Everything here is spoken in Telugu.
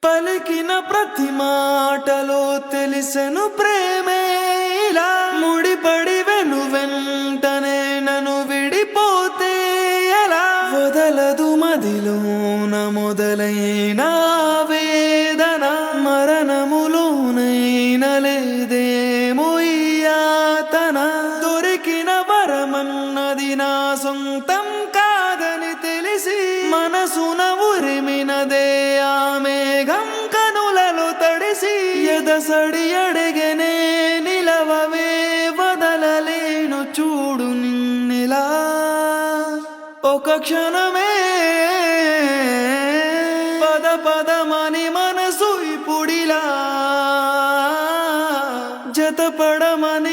పలికిన ప్రతి మాటలో తెలిసెను ప్రేమే ఇలా ముడిపడి వెంటనే నన్ను విడిపోతే ఎలా వదలదు మదిలోన మొదలైన వేదన మరణములోనైన లేదేమో ఈ యాతన దొరికిన వరమన్నది నా సొంతం కాదని తెలిసి మనసున ఉరిమినదే ఆ మేఘం కనులలో తడిసి ఎదసడి అడిగనే నిలవవే వదలలేను చూడు నిన్నిలా ఒక క్షణమే పద పదమని మనసు ఇప్పుడిలా జతపడమని